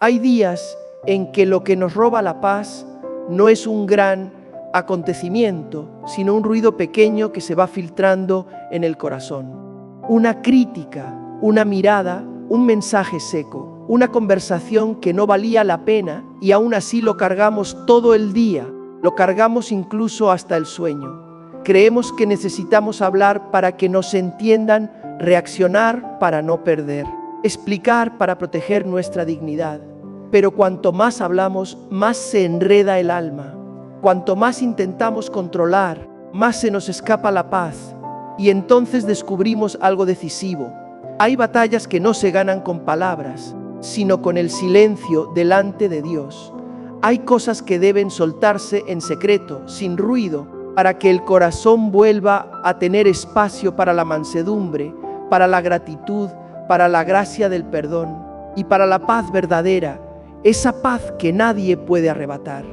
Hay días en que lo que nos roba la paz no es un gran acontecimiento, sino un ruido pequeño que se va filtrando en el corazón. Una crítica, una mirada, un mensaje seco, una conversación que no valía la pena y aún así lo cargamos todo el día, lo cargamos incluso hasta el sueño. Creemos que necesitamos hablar para que nos entiendan, reaccionar para no perder, explicar para proteger nuestra dignidad. Pero cuanto más hablamos, más se enreda el alma. Cuanto más intentamos controlar, más se nos escapa la paz. Y entonces descubrimos algo decisivo. Hay batallas que no se ganan con palabras, sino con el silencio delante de Dios. Hay cosas que deben soltarse en secreto, sin ruido, para que el corazón vuelva a tener espacio para la mansedumbre, para la gratitud, para la gracia del perdón y para la paz verdadera, esa paz que nadie puede arrebatar.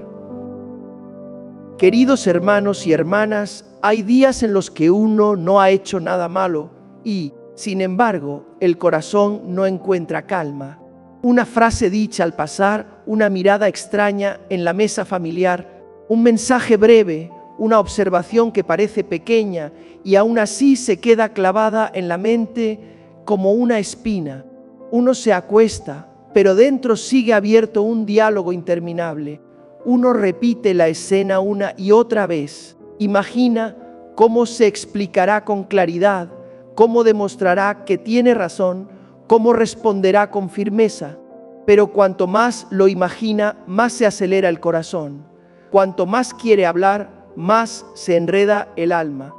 Queridos hermanos y hermanas, hay días en los que uno no ha hecho nada malo y, sin embargo, el corazón no encuentra calma. Una frase dicha al pasar, una mirada extraña en la mesa familiar, un mensaje breve, una observación que parece pequeña y aún así se queda clavada en la mente como una espina. Uno se acuesta, pero dentro sigue abierto un diálogo interminable. Uno repite la escena una y otra vez. Imagina cómo se explicará con claridad, cómo demostrará que tiene razón, cómo responderá con firmeza. Pero cuanto más lo imagina, más se acelera el corazón. Cuanto más quiere hablar, más se enreda el alma.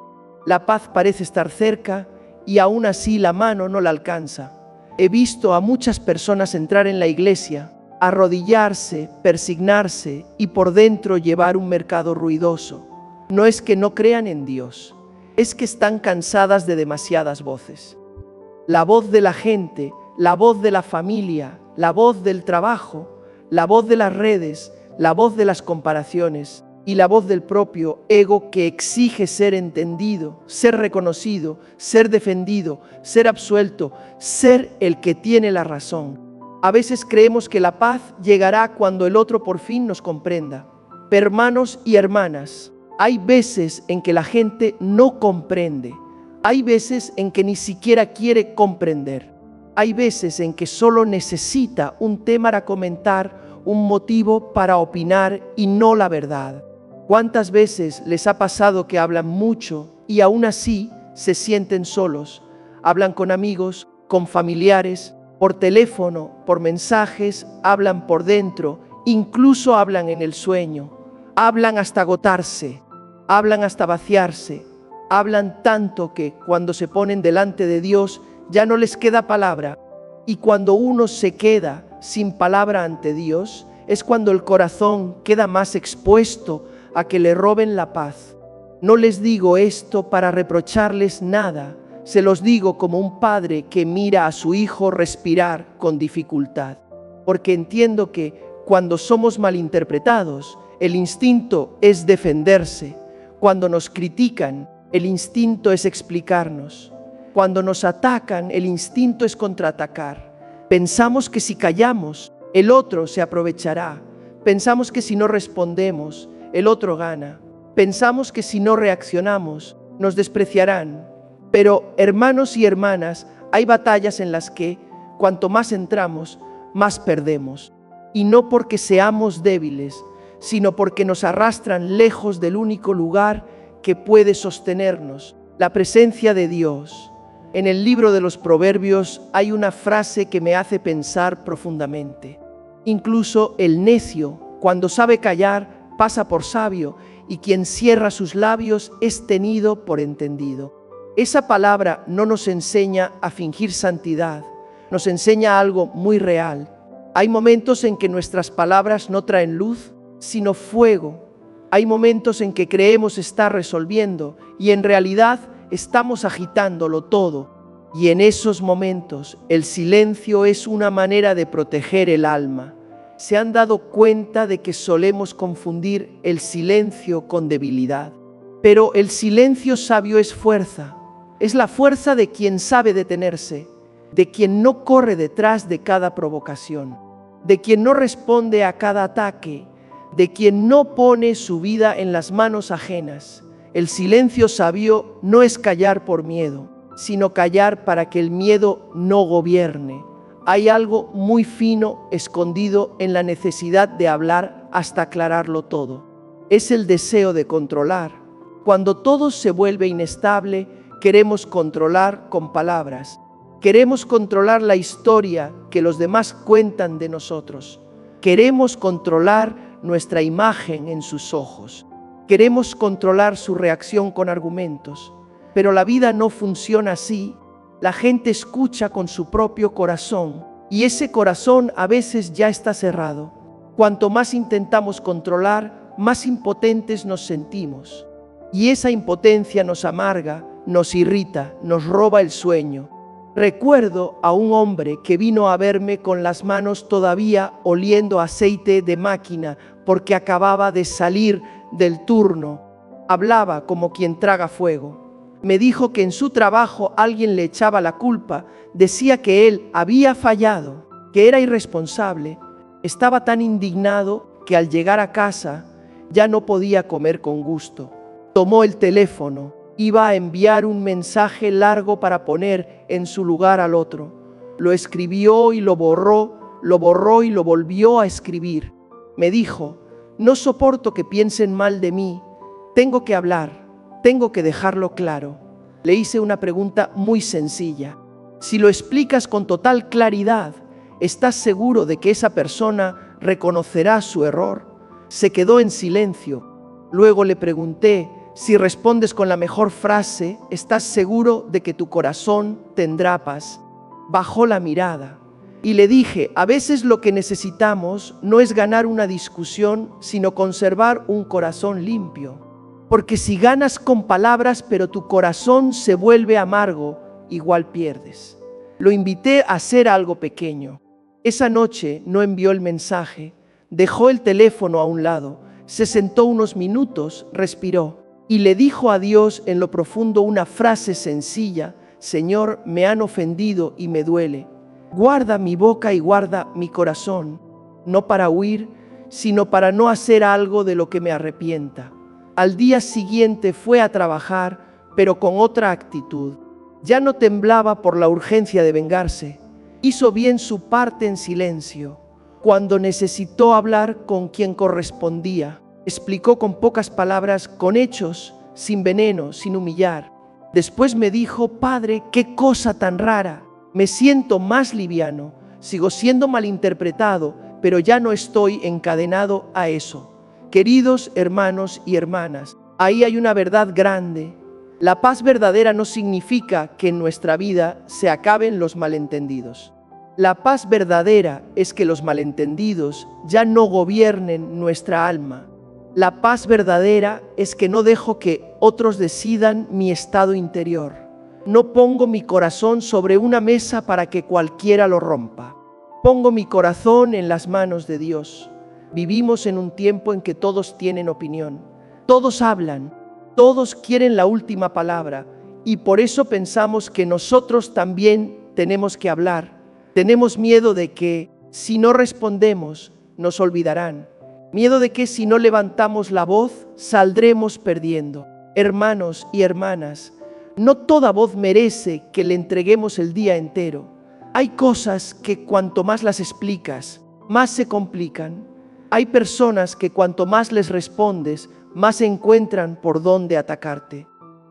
La paz parece estar cerca y aún así la mano no la alcanza. He visto a muchas personas entrar en la iglesia, arrodillarse, persignarse y por dentro llevar un mercado ruidoso. No es que no crean en Dios, es que están cansadas de demasiadas voces. La voz de la gente, la voz de la familia, la voz del trabajo, la voz de las redes, la voz de las comparaciones y la voz del propio ego que exige ser entendido, ser reconocido, ser defendido, ser absuelto, ser el que tiene la razón. A veces creemos que la paz llegará cuando el otro por fin nos comprenda. Pero hermanos y hermanas, hay veces en que la gente no comprende. Hay veces en que ni siquiera quiere comprender. Hay veces en que solo necesita un tema para comentar, un motivo para opinar y no la verdad. ¿Cuántas veces les ha pasado que hablan mucho y aún así se sienten solos? Hablan con amigos, con familiares, por teléfono, por mensajes, hablan por dentro, incluso hablan en el sueño. Hablan hasta agotarse, hablan hasta vaciarse, hablan tanto que cuando se ponen delante de Dios ya no les queda palabra. Y cuando uno se queda sin palabra ante Dios, es cuando el corazón queda más expuesto a que le roben la paz. No les digo esto para reprocharles nada, se los digo como un padre que mira a su hijo respirar con dificultad, porque entiendo que cuando somos malinterpretados, el instinto es defenderse. Cuando nos critican, el instinto es explicarnos. Cuando nos atacan, el instinto es contraatacar. Pensamos que si callamos, el otro se aprovechará. Pensamos que si no respondemos, el otro gana. Pensamos que si no reaccionamos, nos despreciarán. Pero, hermanos y hermanas, hay batallas en las que, cuanto más entramos, más perdemos. Y no porque seamos débiles, sino porque nos arrastran lejos del único lugar que puede sostenernos, la presencia de Dios. En el libro de los Proverbios hay una frase que me hace pensar profundamente. Incluso el necio, cuando sabe callar, pasa por sabio, y quien cierra sus labios es tenido por entendido. Esa palabra no nos enseña a fingir santidad, nos enseña algo muy real. Hay momentos en que nuestras palabras no traen luz, sino fuego. Hay momentos en que creemos estar resolviendo y en realidad estamos agitándolo todo. Y en esos momentos el silencio es una manera de proteger el alma. ¿Se han dado cuenta de que solemos confundir el silencio con debilidad? Pero el silencio sabio es fuerza. Es la fuerza de quien sabe detenerse, de quien no corre detrás de cada provocación, de quien no responde a cada ataque, de quien no pone su vida en las manos ajenas. El silencio sabio no es callar por miedo, sino callar para que el miedo no gobierne. Hay algo muy fino escondido en la necesidad de hablar hasta aclararlo todo. Es el deseo de controlar. Cuando todo se vuelve inestable, queremos controlar con palabras. Queremos controlar la historia que los demás cuentan de nosotros. Queremos controlar nuestra imagen en sus ojos. Queremos controlar su reacción con argumentos. Pero la vida no funciona así. La gente escucha con su propio corazón y ese corazón a veces ya está cerrado. Cuanto más intentamos controlar, más impotentes nos sentimos. Y esa impotencia nos amarga, nos irrita, nos roba el sueño. Recuerdo a un hombre que vino a verme con las manos todavía oliendo aceite de máquina porque acababa de salir del turno. Hablaba como quien traga fuego. Me dijo que en su trabajo alguien le echaba la culpa, decía que él había fallado, que era irresponsable. Estaba tan indignado que al llegar a casa ya no podía comer con gusto. Tomó el teléfono, iba a enviar un mensaje largo para poner en su lugar al otro. Lo escribió y lo borró y lo volvió a escribir. Me dijo: no soporto que piensen mal de mí, tengo que hablar. Tengo que dejarlo claro. Le hice una pregunta muy sencilla. Si lo explicas con total claridad, ¿estás seguro de que esa persona reconocerá su error? Se quedó en silencio. Luego le pregunté: si respondes con la mejor frase, ¿estás seguro de que tu corazón tendrá paz? Bajó la mirada y le dije: a veces lo que necesitamos no es ganar una discusión, sino conservar un corazón limpio. Porque si ganas con palabras pero tu corazón se vuelve amargo, igual pierdes. Lo invité a hacer algo pequeño. Esa noche no envió el mensaje, dejó el teléfono a un lado, se sentó unos minutos, respiró y le dijo a Dios en lo profundo una frase sencilla: Señor, me han ofendido y me duele. Guarda mi boca y guarda mi corazón, no para huir, sino para no hacer algo de lo que me arrepienta. Al día siguiente fue a trabajar, pero con otra actitud. Ya no temblaba por la urgencia de vengarse. Hizo bien su parte en silencio. Cuando necesitó hablar con quien correspondía, explicó con pocas palabras, con hechos, sin veneno, sin humillar. Después me dijo: Padre, qué cosa tan rara. Me siento más liviano. Sigo siendo malinterpretado, pero ya no estoy encadenado a eso. Queridos hermanos y hermanas, ahí hay una verdad grande. La paz verdadera no significa que en nuestra vida se acaben los malentendidos. La paz verdadera es que los malentendidos ya no gobiernen nuestra alma. La paz verdadera es que no dejo que otros decidan mi estado interior. No pongo mi corazón sobre una mesa para que cualquiera lo rompa. Pongo mi corazón en las manos de Dios. Vivimos en un tiempo en que todos tienen opinión, todos hablan, todos quieren la última palabra y por eso pensamos que nosotros también tenemos que hablar. Tenemos miedo de que si no respondemos nos olvidarán, miedo de que si no levantamos la voz saldremos perdiendo. Hermanos y hermanas, no toda voz merece que le entreguemos el día entero. Hay cosas que cuanto más las explicas, más se complican. Hay personas que cuanto más les respondes, más encuentran por dónde atacarte.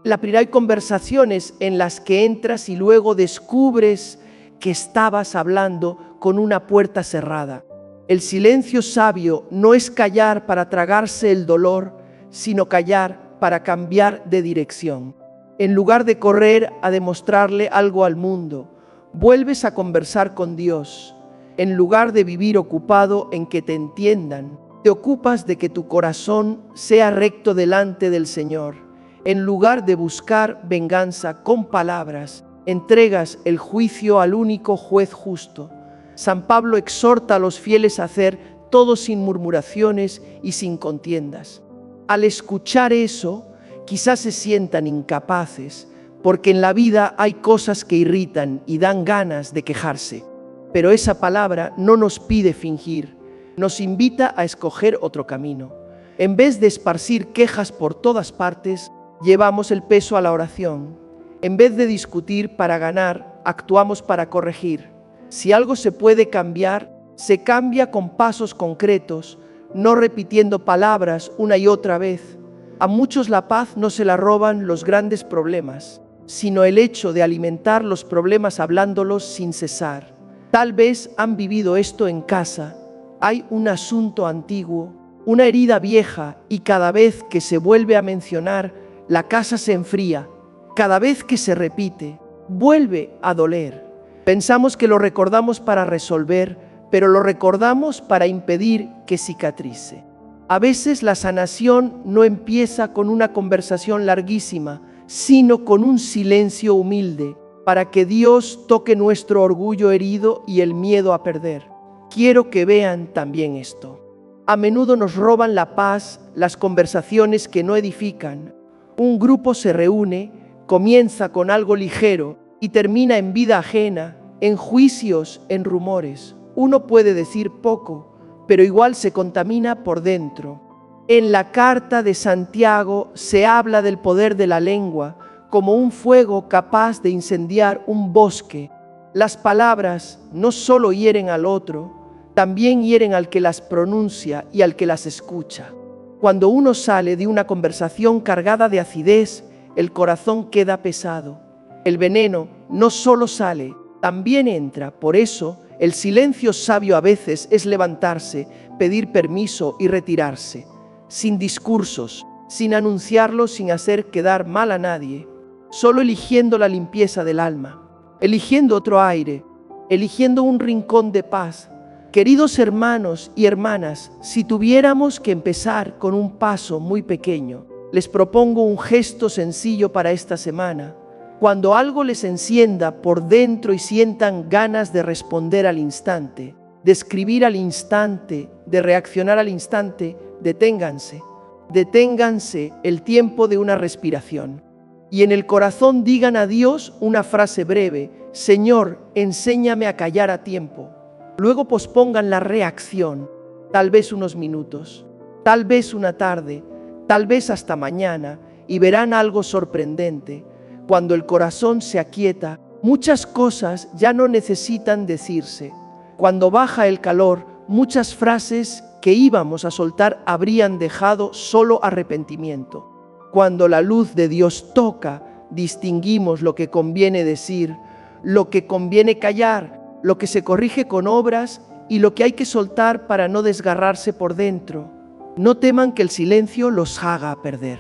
Hay conversaciones en las que entras y luego descubres que estabas hablando con una puerta cerrada. El silencio sabio no es callar para tragarse el dolor, sino callar para cambiar de dirección. En lugar de correr a demostrarle algo al mundo, vuelves a conversar con Dios. En lugar de vivir ocupado en que te entiendan, te ocupas de que tu corazón sea recto delante del Señor. En lugar de buscar venganza con palabras, entregas el juicio al único juez justo. San Pablo exhorta a los fieles a hacer todo sin murmuraciones y sin contiendas. Al escuchar eso, quizás se sientan incapaces, porque en la vida hay cosas que irritan y dan ganas de quejarse. pero esa palabra no nos pide fingir, nos invita a escoger otro camino. En vez de esparcir quejas por todas partes, llevamos el peso a la oración. En vez de discutir para ganar, actuamos para corregir. Si algo se puede cambiar, se cambia con pasos concretos, no repitiendo palabras una y otra vez. A muchos la paz no se la roban los grandes problemas, sino el hecho de alimentar los problemas hablándolos sin cesar. Tal vez han vivido esto en casa. Hay un asunto antiguo, una herida vieja, y cada vez que se vuelve a mencionar, la casa se enfría. Cada vez que se repite, vuelve a doler. Pensamos que lo recordamos para resolver, pero lo recordamos para impedir que cicatrice. A veces la sanación no empieza con una conversación larguísima, sino con un silencio humilde, para que Dios toque nuestro orgullo herido y el miedo a perder. Quiero que vean también esto. A menudo nos roban la paz las conversaciones que no edifican. Un grupo se reúne, comienza con algo ligero y termina en vida ajena, en juicios, en rumores. Uno puede decir poco, pero igual se contamina por dentro. En la carta de Santiago se habla del poder de la lengua como un fuego capaz de incendiar un bosque. Las palabras no solo hieren al otro, también hieren al que las pronuncia y al que las escucha. Cuando uno sale de una conversación cargada de acidez, el corazón queda pesado. El veneno no solo sale, también entra. Por eso, el silencio sabio a veces es levantarse, pedir permiso y retirarse, sin discursos, sin anunciarlo, sin hacer quedar mal a nadie, solo eligiendo la limpieza del alma, eligiendo otro aire, eligiendo un rincón de paz. Queridos hermanos y hermanas, si tuviéramos que empezar con un paso muy pequeño, les propongo un gesto sencillo para esta semana. Cuando algo les encienda por dentro y sientan ganas de responder al instante, de escribir al instante, de reaccionar al instante, deténganse. Deténganse el tiempo de una respiración. Y en el corazón digan a Dios una frase breve: Señor, enséñame a callar a tiempo. Luego pospongan la reacción, tal vez unos minutos, tal vez una tarde, tal vez hasta mañana, y verán algo sorprendente. Cuando el corazón se aquieta, muchas cosas ya no necesitan decirse. Cuando baja el calor, muchas frases que íbamos a soltar habrían dejado solo arrepentimiento. Cuando la luz de Dios toca, distinguimos lo que conviene decir, lo que conviene callar, lo que se corrige con obras y lo que hay que soltar para no desgarrarse por dentro. No teman que el silencio los haga perder.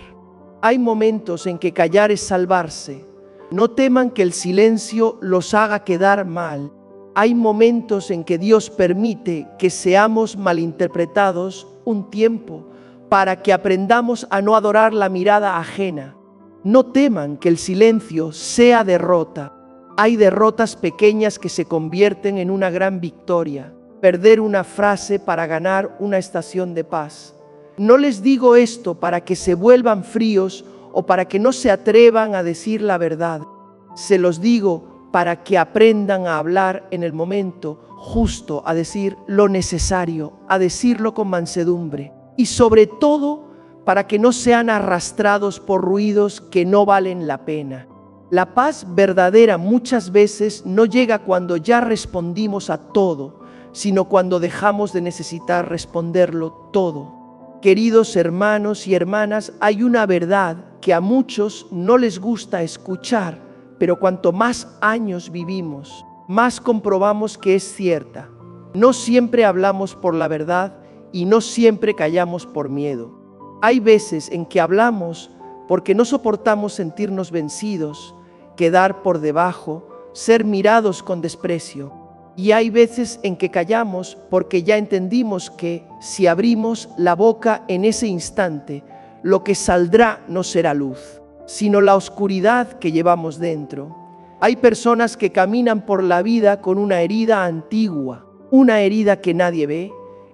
Hay momentos en que callar es salvarse. No teman que el silencio los haga quedar mal. Hay momentos en que Dios permite que seamos malinterpretados un tiempo para que aprendamos a no adorar la mirada ajena. No teman que el silencio sea derrota. Hay derrotas pequeñas que se convierten en una gran victoria. Perder una frase para ganar una estación de paz. No les digo esto para que se vuelvan fríos o para que no se atrevan a decir la verdad. Se los digo para que aprendan a hablar en el momento justo, a decir lo necesario, a decirlo con mansedumbre. Y sobre todo, para que no sean arrastrados por ruidos que no valen la pena. La paz verdadera muchas veces no llega cuando ya respondimos a todo, sino cuando dejamos de necesitar responderlo todo. Queridos hermanos y hermanas, hay una verdad que a muchos no les gusta escuchar, pero cuanto más años vivimos, más comprobamos que es cierta. No siempre hablamos por la verdad y no siempre callamos por miedo. Hay veces en que hablamos porque no soportamos sentirnos vencidos, quedar por debajo, ser mirados con desprecio. Y hay veces en que callamos porque ya entendimos que si abrimos la boca en ese instante, lo que saldrá no será luz, sino la oscuridad que llevamos dentro. Hay personas que caminan por la vida con una herida antigua, una herida que nadie ve.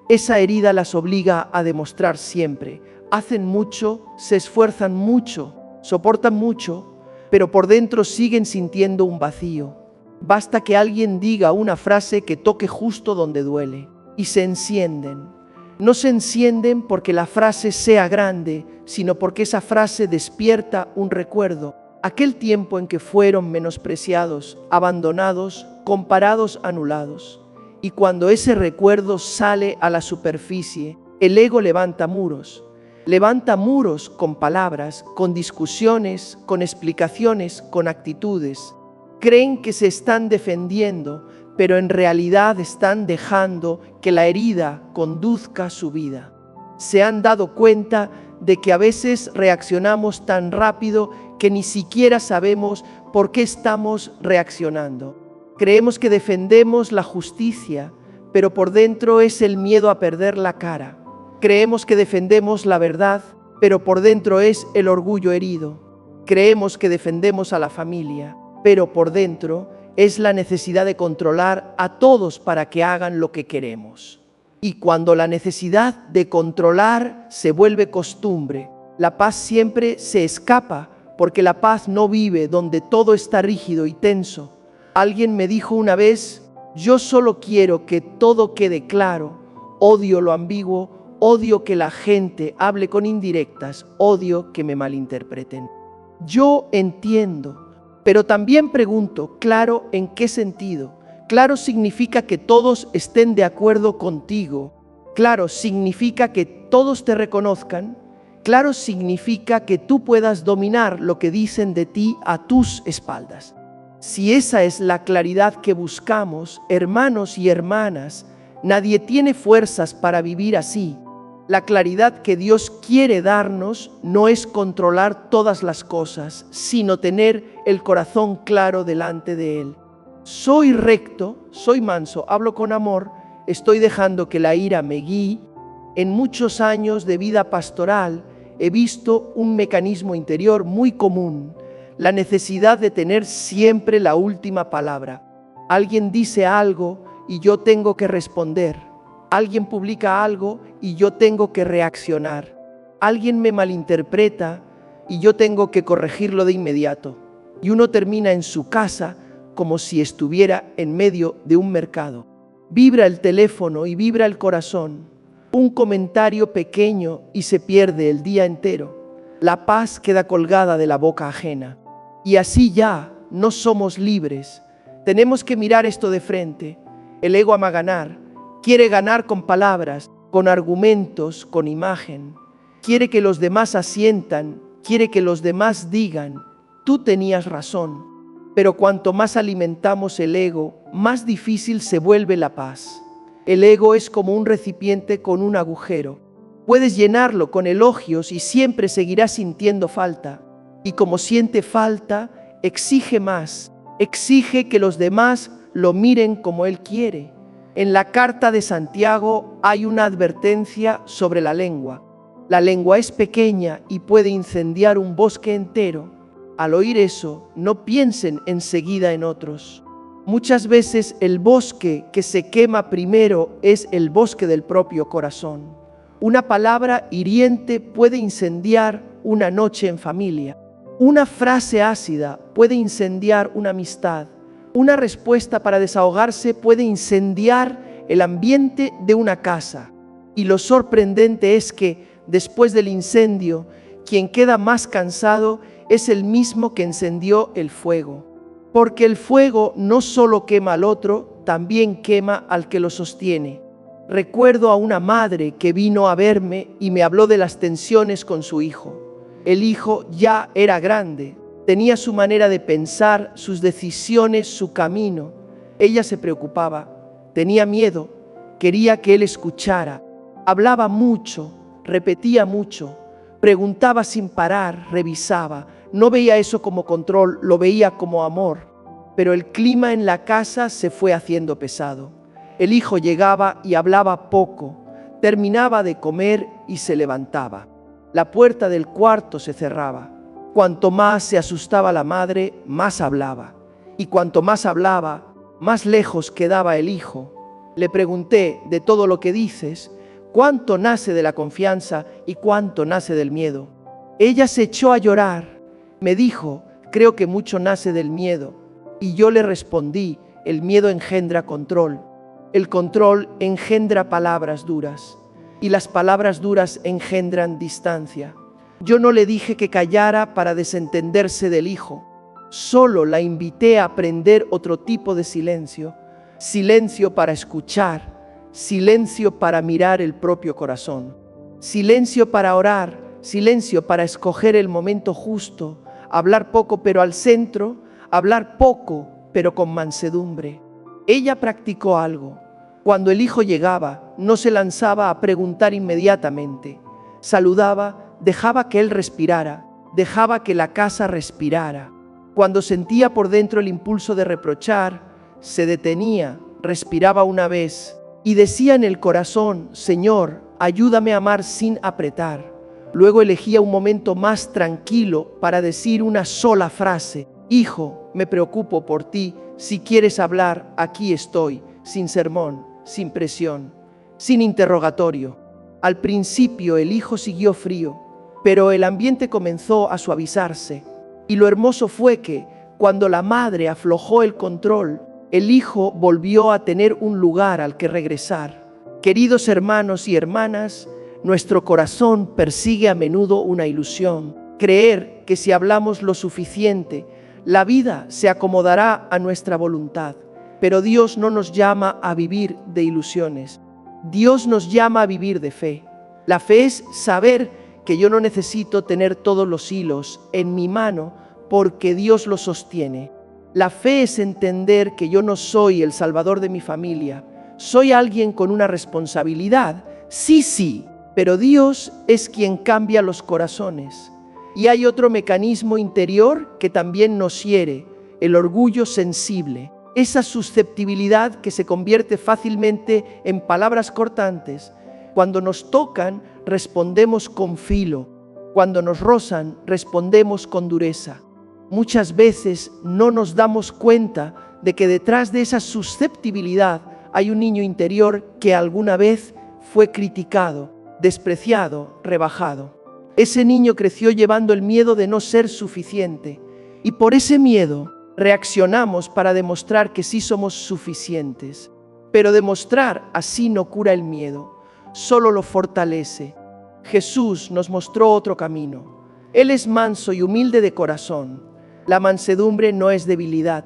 Esa herida las obliga a demostrar siempre. Hacen mucho, se esfuerzan mucho, soportan mucho, pero por dentro siguen sintiendo un vacío. Basta que alguien diga una frase que toque justo donde duele y se encienden. No se encienden porque la frase sea grande, sino porque esa frase despierta un recuerdo. Aquel tiempo en que fueron menospreciados, abandonados, comparados, anulados. Y cuando ese recuerdo sale a la superficie, el ego levanta muros. Levanta muros con palabras, con discusiones, con explicaciones, con actitudes. Creen que se están defendiendo, pero en realidad están dejando que la herida conduzca su vida. Se han dado cuenta de que a veces reaccionamos tan rápido que ni siquiera sabemos por qué estamos reaccionando. Creemos que defendemos la justicia, pero por dentro es el miedo a perder la cara. Creemos que defendemos la verdad, pero por dentro es el orgullo herido. Creemos que defendemos a la familia, pero por dentro es la necesidad de controlar a todos para que hagan lo que queremos. Y cuando la necesidad de controlar se vuelve costumbre, la paz siempre se escapa, porque la paz no vive donde todo está rígido y tenso. Alguien me dijo una vez: yo solo quiero que todo quede claro. Odio lo ambiguo, odio que la gente hable con indirectas, odio que me malinterpreten. Yo entiendo, pero también pregunto, ¿claro en qué sentido? Claro significa que todos estén de acuerdo contigo. Claro significa que todos te reconozcan. Claro significa que tú puedas dominar lo que dicen de ti a tus espaldas. Si esa es la claridad que buscamos, hermanos y hermanas, nadie tiene fuerzas para vivir así. La claridad que Dios quiere darnos no es controlar todas las cosas, sino tener el corazón claro delante de Él. Soy recto, soy manso, hablo con amor, estoy dejando que la ira me guíe. En muchos años de vida pastoral he visto un mecanismo interior muy común, la necesidad de tener siempre la última palabra. Alguien dice algo y yo tengo que responder. Alguien publica algo y yo tengo que reaccionar. Alguien me malinterpreta y yo tengo que corregirlo de inmediato. Y uno termina en su casa como si estuviera en medio de un mercado. Vibra el teléfono y vibra el corazón. Un comentario pequeño y se pierde el día entero. La paz queda colgada de la boca ajena. Y así ya no somos libres. Tenemos que mirar esto de frente. El ego ama ganar. Quiere ganar con palabras, con argumentos, con imagen. Quiere que los demás asientan, quiere que los demás digan: tú tenías razón. Pero cuanto más alimentamos el ego, más difícil se vuelve la paz. El ego es como un recipiente con un agujero. Puedes llenarlo con elogios y siempre seguirás sintiendo falta. Y como siente falta, exige más. Exige que los demás lo miren como él quiere. En la carta de Santiago hay una advertencia sobre la lengua. La lengua es pequeña y puede incendiar un bosque entero. Al oír eso, no piensen enseguida en otros. Muchas veces el bosque que se quema primero es el bosque del propio corazón. Una palabra hiriente puede incendiar una noche en familia. Una frase ácida puede incendiar una amistad. Una respuesta para desahogarse puede incendiar el ambiente de una casa. Y lo sorprendente es que, después del incendio, quien queda más cansado es el mismo que encendió el fuego. Porque el fuego no solo quema al otro, también quema al que lo sostiene. Recuerdo a una madre que vino a verme y me habló de las tensiones con su hijo. El hijo ya era grande. Tenía su manera de pensar, sus decisiones, su camino. Ella se preocupaba, tenía miedo, quería que él escuchara. Hablaba mucho, repetía mucho, preguntaba sin parar, revisaba. No veía eso como control, lo veía como amor. Pero el clima en la casa se fue haciendo pesado. El hijo llegaba y hablaba poco, terminaba de comer y se levantaba. La puerta del cuarto se cerraba. Cuanto más se asustaba la madre, más hablaba. Y cuanto más hablaba, más lejos quedaba el hijo. Le pregunté: de todo lo que dices, ¿cuánto nace de la confianza y cuánto nace del miedo? Ella se echó a llorar. Me dijo: creo que mucho nace del miedo. Y yo le respondí, el miedo engendra control. El control engendra palabras duras. Y las palabras duras engendran distancia. Yo no le dije que callara para desentenderse del hijo. Solo la invité a aprender otro tipo de silencio. Silencio para escuchar. Silencio para mirar el propio corazón. Silencio para orar. Silencio para escoger el momento justo. Hablar poco pero al centro. Hablar poco pero con mansedumbre. Ella practicó algo. Cuando el hijo llegaba, no se lanzaba a preguntar inmediatamente. Saludaba, dejaba que él respirara, dejaba que la casa respirara. Cuando sentía por dentro el impulso de reprochar, se detenía, respiraba una vez y decía en el corazón, Señor, ayúdame a amar sin apretar. Luego elegía un momento más tranquilo para decir una sola frase. Hijo, me preocupo por ti, si quieres hablar, aquí estoy, sin sermón, sin presión, sin interrogatorio. Al principio el hijo siguió frío, pero el ambiente comenzó a suavizarse. Y lo hermoso fue que, cuando la madre aflojó el control, el hijo volvió a tener un lugar al que regresar. Queridos hermanos y hermanas, nuestro corazón persigue a menudo una ilusión. Creer que si hablamos lo suficiente, la vida se acomodará a nuestra voluntad. Pero Dios no nos llama a vivir de ilusiones. Dios nos llama a vivir de fe. La fe es saber que yo no necesito tener todos los hilos en mi mano porque Dios los sostiene. La fe es entender que yo no soy el salvador de mi familia. Soy alguien con una responsabilidad. Sí, pero Dios es quien cambia los corazones. Y hay otro mecanismo interior que también nos hiere, el orgullo sensible. Esa susceptibilidad que se convierte fácilmente en palabras cortantes. Cuando nos tocan, respondemos con filo. Cuando nos rozan, respondemos con dureza. Muchas veces no nos damos cuenta de que detrás de esa susceptibilidad hay un niño interior que alguna vez fue criticado, despreciado, rebajado. Ese niño creció llevando el miedo de no ser suficiente y por ese miedo reaccionamos para demostrar que sí somos suficientes. Pero demostrar así no cura el miedo, solo lo fortalece. Jesús nos mostró otro camino. Él es manso y humilde de corazón. La mansedumbre no es debilidad.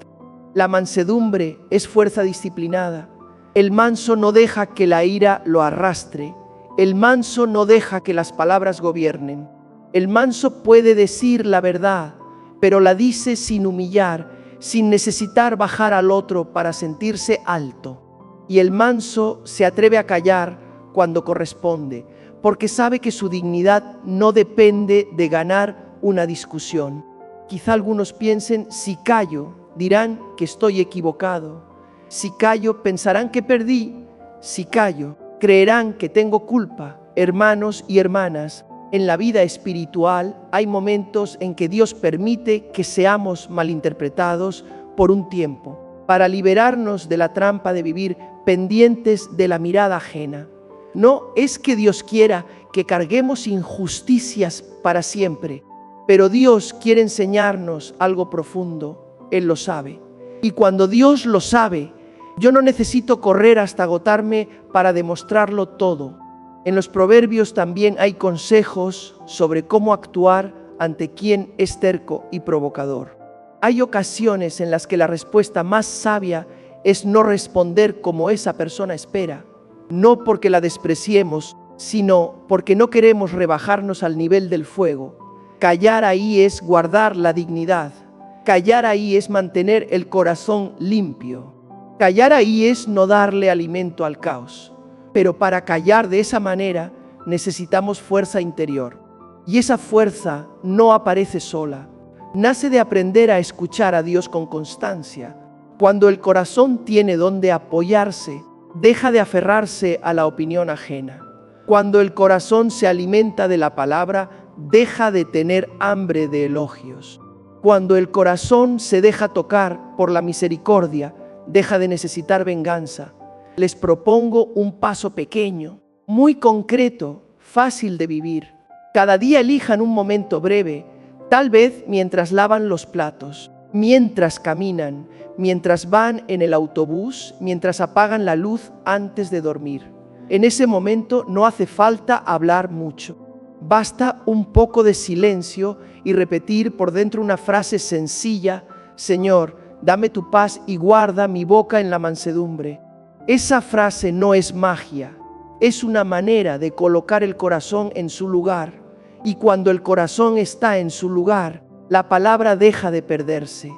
La mansedumbre es fuerza disciplinada. El manso no deja que la ira lo arrastre. El manso no deja que las palabras gobiernen. El manso puede decir la verdad, pero la dice sin humillar, sin necesitar bajar al otro para sentirse alto. Y el manso se atreve a callar cuando corresponde, porque sabe que su dignidad no depende de ganar una discusión. Quizá algunos piensen, si callo, dirán que estoy equivocado. Si callo, pensarán que perdí. Si callo, creerán que tengo culpa. Hermanos y hermanas, en la vida espiritual hay momentos en que Dios permite que seamos malinterpretados por un tiempo, para liberarnos de la trampa de vivir pendientes de la mirada ajena. No es que Dios quiera que carguemos injusticias para siempre, pero Dios quiere enseñarnos algo profundo. Él lo sabe. Y cuando Dios lo sabe, yo no necesito correr hasta agotarme para demostrarlo todo. En los proverbios también hay consejos sobre cómo actuar ante quien es terco y provocador. Hay ocasiones en las que la respuesta más sabia es no responder como esa persona espera. No porque la despreciemos, sino porque no queremos rebajarnos al nivel del fuego. Callar ahí es guardar la dignidad. Callar ahí es mantener el corazón limpio. Callar ahí es no darle alimento al caos. Pero para callar de esa manera necesitamos fuerza interior. Y esa fuerza no aparece sola. Nace de aprender a escuchar a Dios con constancia. Cuando el corazón tiene donde apoyarse, deja de aferrarse a la opinión ajena. Cuando el corazón se alimenta de la palabra, deja de tener hambre de elogios. Cuando el corazón se deja tocar por la misericordia, deja de necesitar venganza. Les propongo un paso pequeño, muy concreto, fácil de vivir. Cada día elijan un momento breve, tal vez mientras lavan los platos, mientras caminan, mientras van en el autobús, mientras apagan la luz antes de dormir. En ese momento no hace falta hablar mucho. Basta un poco de silencio y repetir por dentro una frase sencilla: Señor, dame tu paz y guarda mi boca en la mansedumbre. Esa frase no es magia, es una manera de colocar el corazón en su lugar. Y cuando el corazón está en su lugar, la palabra deja de perderse.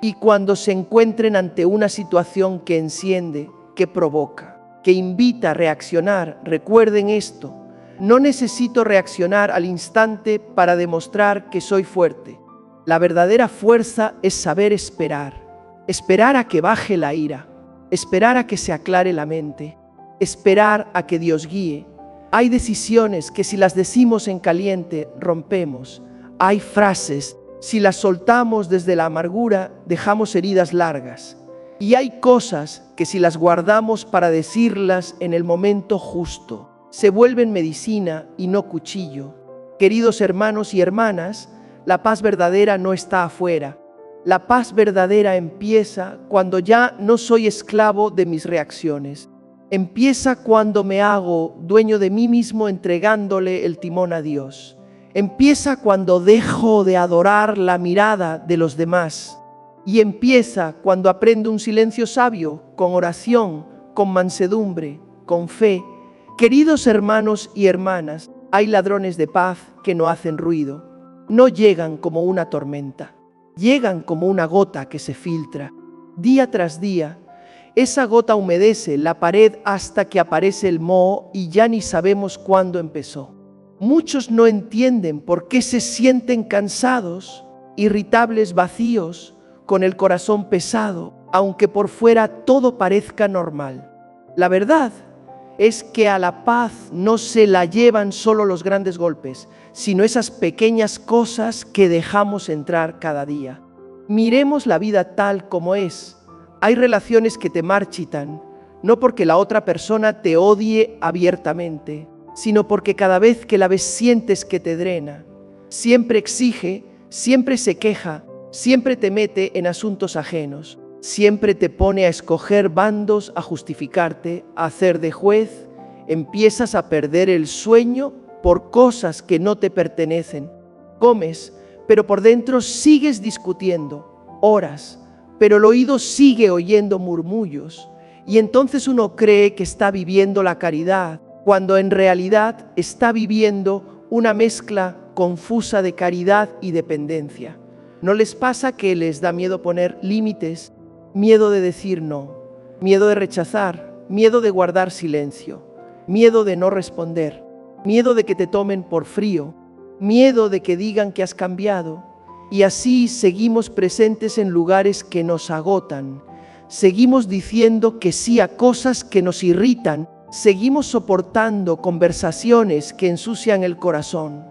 Y cuando se encuentren ante una situación que enciende, que provoca, que invita a reaccionar, recuerden esto: no necesito reaccionar al instante para demostrar que soy fuerte. La verdadera fuerza es saber esperar. Esperar a que baje la ira, esperar a que se aclare la mente, esperar a que Dios guíe. Hay decisiones que si las decimos en caliente, rompemos. Hay frases, si las soltamos desde la amargura, dejamos heridas largas. Y hay cosas que si las guardamos para decirlas en el momento justo, se vuelven medicina y no cuchillo. Queridos hermanos y hermanas, la paz verdadera no está afuera. La paz verdadera empieza cuando ya no soy esclavo de mis reacciones. Empieza cuando me hago dueño de mí mismo entregándole el timón a Dios. Empieza cuando dejo de adorar la mirada de los demás. Y empieza cuando aprendo un silencio sabio, con oración, con mansedumbre, con fe. Queridos hermanos y hermanas, hay ladrones de paz que no hacen ruido. No llegan como una tormenta. Llegan como una gota que se filtra. Día tras día, esa gota humedece la pared hasta que aparece el moho y ya ni sabemos cuándo empezó. Muchos no entienden por qué se sienten cansados, irritables, vacíos, con el corazón pesado, aunque por fuera todo parezca normal. La verdad es que a la paz no se la llevan solo los grandes golpes, sino esas pequeñas cosas que dejamos entrar cada día. Miremos la vida tal como es. Hay relaciones que te marchitan, no porque la otra persona te odie abiertamente, sino porque cada vez que la ves sientes que te drena. Siempre exige, siempre se queja, siempre te mete en asuntos ajenos. Siempre te pone a escoger bandos, a justificarte, a hacer de juez. Empiezas a perder el sueño por cosas que no te pertenecen. Comes, pero por dentro sigues discutiendo. Oras, pero el oído sigue oyendo murmullos. Y entonces uno cree que está viviendo la caridad, cuando en realidad está viviendo una mezcla confusa de caridad y dependencia. ¿No les pasa que les da miedo poner límites? Miedo de decir no, miedo de rechazar, miedo de guardar silencio, miedo de no responder, miedo de que te tomen por frío, miedo de que digan que has cambiado. Y así seguimos presentes en lugares que nos agotan, seguimos diciendo que sí a cosas que nos irritan, seguimos soportando conversaciones que ensucian el corazón.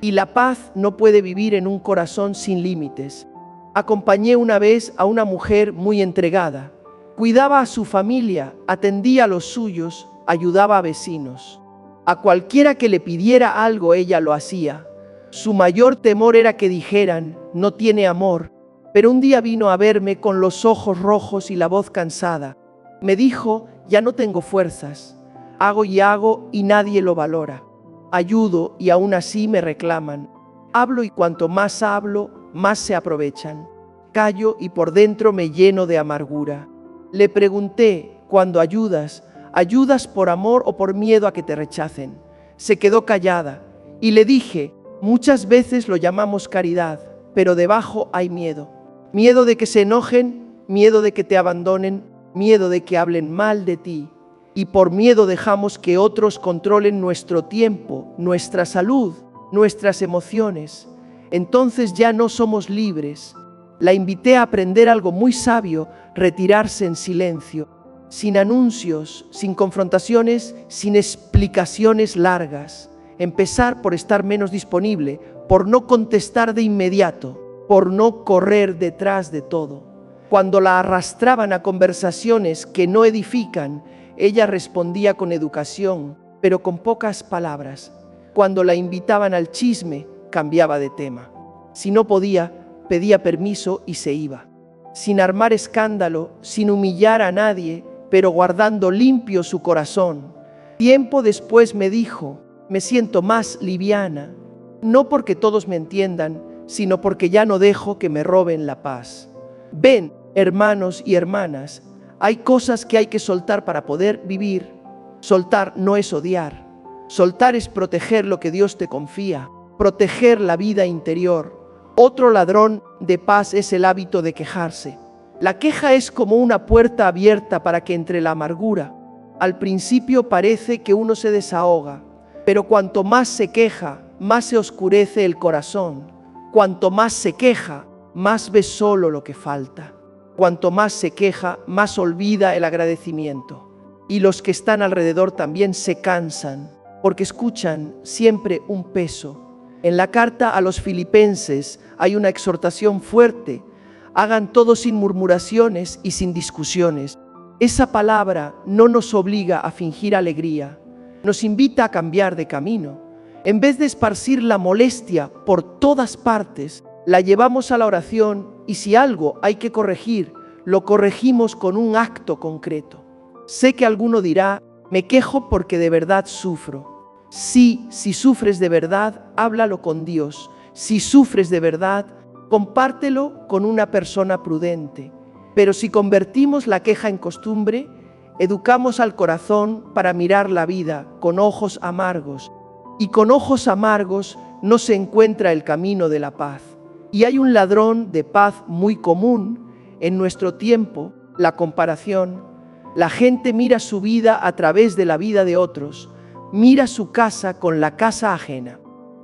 Y la paz no puede vivir en un corazón sin límites. Acompañé una vez a una mujer muy entregada. Cuidaba a su familia, atendía a los suyos, ayudaba a vecinos. A cualquiera que le pidiera algo ella lo hacía. Su mayor temor era que dijeran, no tiene amor. Pero un día vino a verme con los ojos rojos y la voz cansada. Me dijo, ya no tengo fuerzas. Hago y nadie lo valora. Ayudo y aún así me reclaman. Hablo y cuanto más hablo, más se aprovechan. Callo y por dentro me lleno de amargura. Le pregunté, cuando ayudas, ¿ayudas por amor o por miedo a que te rechacen? Se quedó callada y le dije, muchas veces lo llamamos caridad, pero debajo hay miedo. Miedo de que se enojen, miedo de que te abandonen, miedo de que hablen mal de ti. Y por miedo dejamos que otros controlen nuestro tiempo, nuestra salud, nuestras emociones. Entonces ya no somos libres. La invité a aprender algo muy sabio, retirarse en silencio, sin anuncios, sin confrontaciones, sin explicaciones largas. Empezar por estar menos disponible, por no contestar de inmediato, por no correr detrás de todo. Cuando la arrastraban a conversaciones que no edifican, ella respondía con educación, pero con pocas palabras. Cuando la invitaban al chisme, cambiaba de tema. Si no podía, pedía permiso y se iba. sin armar escándalo, sin humillar a nadie, pero guardando limpio su corazón. Tiempo después me dijo, me siento más liviana, no porque todos me entiendan, sino porque ya no dejo que me roben la paz. Ven, hermanos y hermanas, hay cosas que hay que soltar para poder vivir. Soltar no es odiar. Soltar es proteger lo que Dios te confía, proteger la vida interior. Otro ladrón de paz es el hábito de quejarse. La queja es como una puerta abierta para que entre la amargura. Al principio parece que uno se desahoga, pero cuanto más se queja, más se oscurece el corazón. Cuanto más se queja, más ve solo lo que falta. Cuanto más se queja, más olvida el agradecimiento. Y los que están alrededor también se cansan, porque escuchan siempre un peso. En la carta a los Filipenses hay una exhortación fuerte. Hagan todo sin murmuraciones y sin discusiones. Esa palabra no nos obliga a fingir alegría, nos invita a cambiar de camino. En vez de esparcir la molestia por todas partes, la llevamos a la oración y si algo hay que corregir, lo corregimos con un acto concreto. Sé que alguno dirá, me quejo porque de verdad sufro. Sí, si sufres de verdad, háblalo con Dios. Si sufres de verdad, compártelo con una persona prudente. Pero si convertimos la queja en costumbre, educamos al corazón para mirar la vida con ojos amargos. Y con ojos amargos no se encuentra el camino de la paz. Y hay un ladrón de paz muy común en nuestro tiempo, la comparación. La gente mira su vida a través de la vida de otros. Mira su casa con la casa ajena.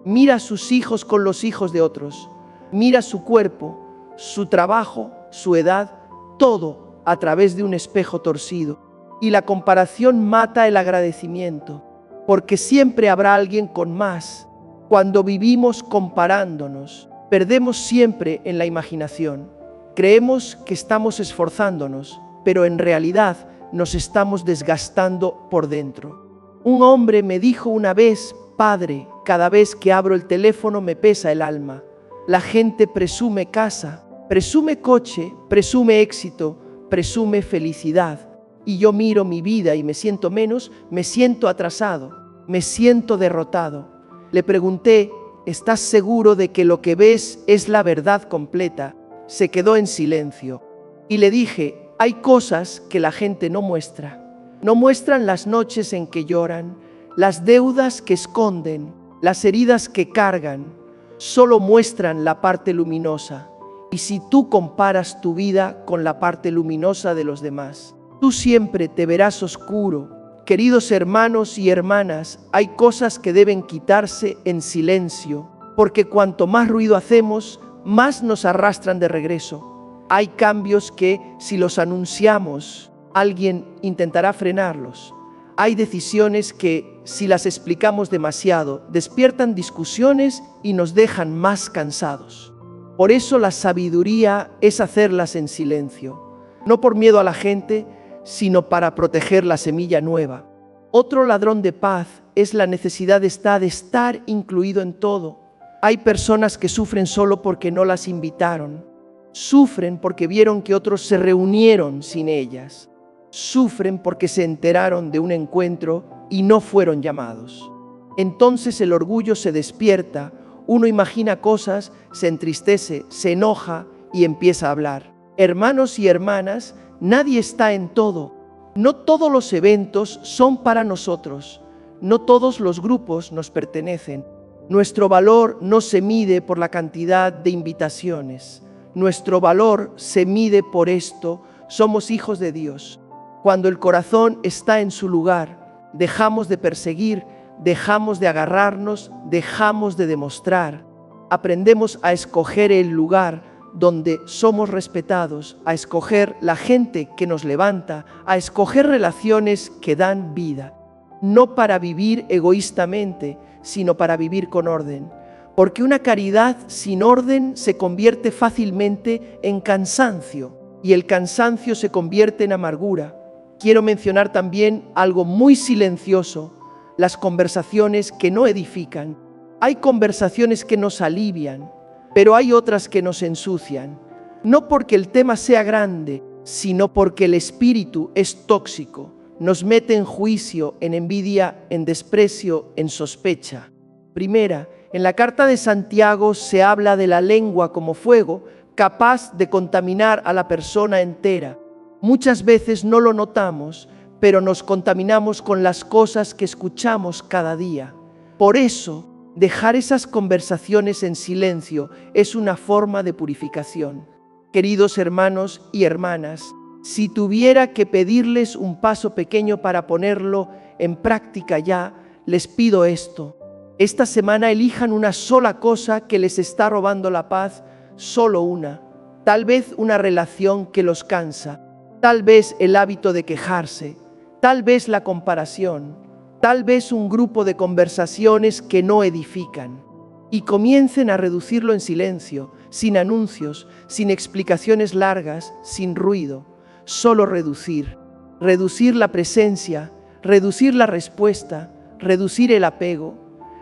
Mira a sus hijos con los hijos de otros. Mira su cuerpo, su trabajo, su edad, todo a través de un espejo torcido. Y la comparación mata el agradecimiento, porque siempre habrá alguien con más. Cuando vivimos comparándonos, perdemos siempre en la imaginación. Creemos que estamos esforzándonos, pero en realidad nos estamos desgastando por dentro. Un hombre me dijo una vez, padre, cada vez que abro el teléfono me pesa el alma. La gente presume casa, presume coche, presume éxito, presume felicidad. Y yo miro mi vida y me siento menos, me siento atrasado, me siento derrotado. Le pregunté, ¿estás seguro de que lo que ves es la verdad completa? Se quedó en silencio. Y le dije, hay cosas que la gente no muestra. No muestran las noches en que lloran, las deudas que esconden, las heridas que cargan. Solo muestran la parte luminosa. Y si tú comparas tu vida con la parte luminosa de los demás, tú siempre te verás oscuro. Queridos hermanos y hermanas, hay cosas que deben quitarse en silencio, porque cuanto más ruido hacemos, más nos arrastran de regreso. Hay cambios que, si los anunciamos, alguien intentará frenarlos. Hay decisiones que, si las explicamos demasiado, despiertan discusiones y nos dejan más cansados. Por eso la sabiduría es hacerlas en silencio, no por miedo a la gente, sino para proteger la semilla nueva. Otro ladrón de paz es la necesidad de estar incluido en todo. Hay personas que sufren solo porque no las invitaron. Sufren porque vieron que otros se reunieron sin ellas. Sufren porque se enteraron de un encuentro y no fueron llamados. Entonces el orgullo se despierta, uno imagina cosas, se entristece, se enoja y empieza a hablar. Hermanos y hermanas, nadie está en todo. No todos los eventos son para nosotros. No todos los grupos nos pertenecen. Nuestro valor no se mide por la cantidad de invitaciones. Nuestro valor se mide por esto. Somos hijos de Dios. Cuando el corazón está en su lugar, dejamos de perseguir, dejamos de agarrarnos, dejamos de demostrar. Aprendemos a escoger el lugar donde somos respetados, a escoger la gente que nos levanta, a escoger relaciones que dan vida. No para vivir egoístamente, sino para vivir con orden. Porque una caridad sin orden se convierte fácilmente en cansancio, y el cansancio se convierte en amargura. Quiero mencionar también algo muy silencioso, las conversaciones que no edifican. Hay conversaciones que nos alivian, pero hay otras que nos ensucian. No porque el tema sea grande, sino porque el espíritu es tóxico. Nos mete en juicio, en envidia, en desprecio, en sospecha. Primera, en la carta de Santiago se habla de la lengua como fuego, capaz de contaminar a la persona entera. Muchas veces no lo notamos, pero nos contaminamos con las cosas que escuchamos cada día. Por eso, dejar esas conversaciones en silencio es una forma de purificación. Queridos hermanos y hermanas, si tuviera que pedirles un paso pequeño para ponerlo en práctica ya, les pido esto. Esta semana elijan una sola cosa que les está robando la paz, solo una. Tal vez una relación que los cansa, tal vez el hábito de quejarse, tal vez la comparación, tal vez un grupo de conversaciones que no edifican. Y comiencen a reducirlo en silencio, sin anuncios, sin explicaciones largas, sin ruido. Solo reducir. Reducir la presencia, reducir la respuesta, reducir el apego,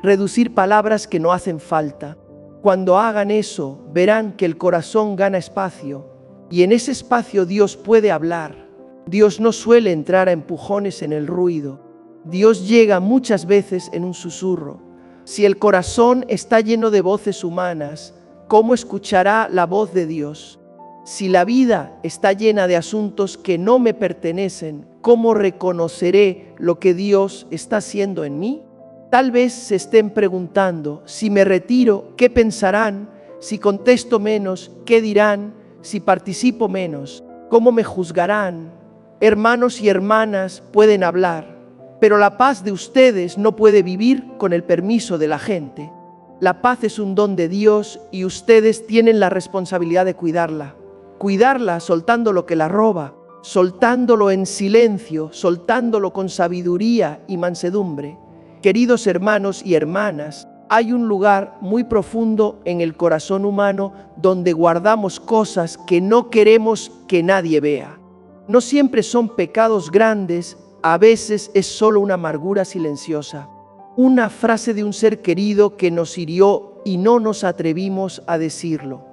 reducir palabras que no hacen falta. Cuando hagan eso, verán que el corazón gana espacio, y en ese espacio Dios puede hablar. Dios no suele entrar a empujones en el ruido. Dios llega muchas veces en un susurro. Si el corazón está lleno de voces humanas, ¿cómo escuchará la voz de Dios? Si la vida está llena de asuntos que no me pertenecen, ¿cómo reconoceré lo que Dios está haciendo en mí? Tal vez se estén preguntando, si me retiro, ¿qué pensarán? Si contesto menos, ¿qué dirán? Si participo menos, ¿cómo me juzgarán? Hermanos y hermanas pueden hablar, pero la paz de ustedes no puede vivir con el permiso de la gente. La paz es un don de Dios y ustedes tienen la responsabilidad de cuidarla. Cuidarla soltando lo que la roba, soltándolo en silencio, soltándolo con sabiduría y mansedumbre. Queridos hermanos y hermanas, hay un lugar muy profundo en el corazón humano donde guardamos cosas que no queremos que nadie vea. No siempre son pecados grandes, a veces es solo una amargura silenciosa. Una frase de un ser querido que nos hirió y no nos atrevimos a decirlo.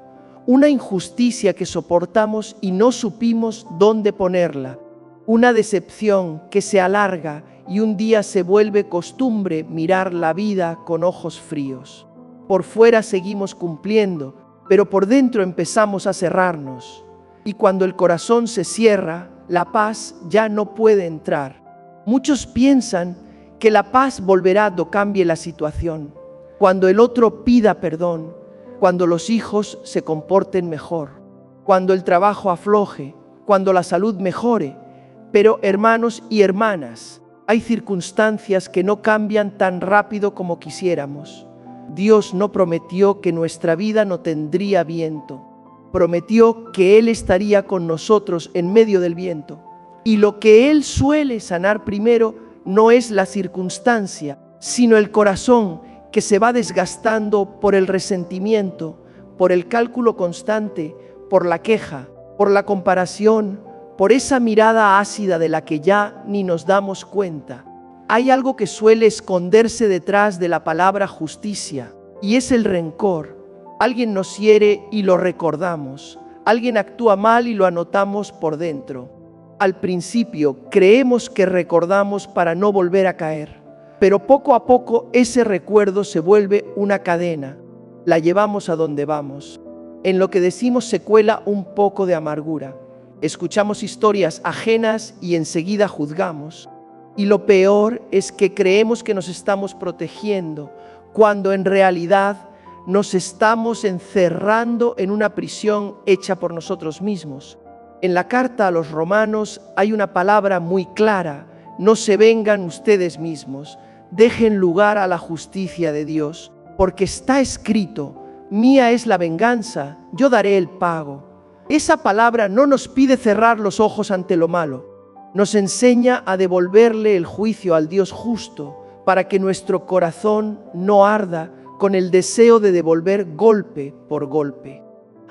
Una injusticia que soportamos y no supimos dónde ponerla. Una decepción que se alarga y un día se vuelve costumbre mirar la vida con ojos fríos. Por fuera seguimos cumpliendo, pero por dentro empezamos a cerrarnos. Y cuando el corazón se cierra, la paz ya no puede entrar. Muchos piensan que la paz volverá cuando cambie la situación, cuando el otro pida perdón, cuando los hijos se comporten mejor, cuando el trabajo afloje, cuando la salud mejore. Pero hermanos y hermanas, hay circunstancias que no cambian tan rápido como quisiéramos. Dios no prometió que nuestra vida no tendría viento. Prometió que Él estaría con nosotros en medio del viento. Y lo que Él suele sanar primero no es la circunstancia, sino el corazón que se va desgastando por el resentimiento, por el cálculo constante, por la queja, por la comparación, por esa mirada ácida de la que ya ni nos damos cuenta. Hay algo que suele esconderse detrás de la palabra justicia, y es el rencor. Alguien nos hiere y lo recordamos. Alguien actúa mal y lo anotamos por dentro. Al principio creemos que recordamos para no volver a caer, pero poco a poco ese recuerdo se vuelve una cadena. La llevamos a donde vamos. En lo que decimos se cuela un poco de amargura. Escuchamos historias ajenas y enseguida juzgamos. Y lo peor es que creemos que nos estamos protegiendo, cuando en realidad nos estamos encerrando en una prisión hecha por nosotros mismos. En la carta a los Romanos hay una palabra muy clara: no se vengan ustedes mismos, dejen lugar a la justicia de Dios, porque está escrito: mía es la venganza, yo daré el pago. Esa palabra no nos pide cerrar los ojos ante lo malo, nos enseña a devolverle el juicio al Dios justo, para que nuestro corazón no arda con el deseo de devolver golpe por golpe.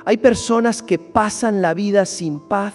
Hay personas que pasan la vida sin paz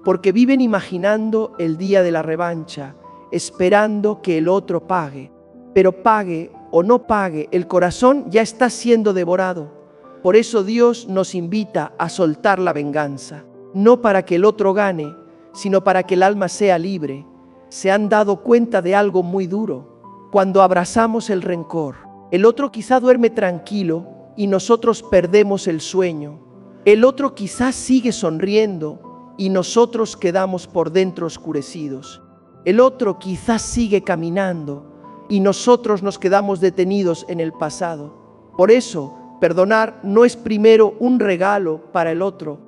porque viven imaginando el día de la revancha, esperando que el otro pague. Pero pague o no pague, el corazón ya está siendo devorado. Por eso Dios nos invita a soltar la venganza, no para que el otro gane, sino para que el alma sea libre. ¿Se han dado cuenta de algo muy duro? Cuando abrazamos el rencor, el otro quizá duerme tranquilo y nosotros perdemos el sueño. El otro quizás sigue sonriendo y nosotros quedamos por dentro oscurecidos. El otro quizás sigue caminando y nosotros nos quedamos detenidos en el pasado. Por eso, perdonar no es primero un regalo para el otro.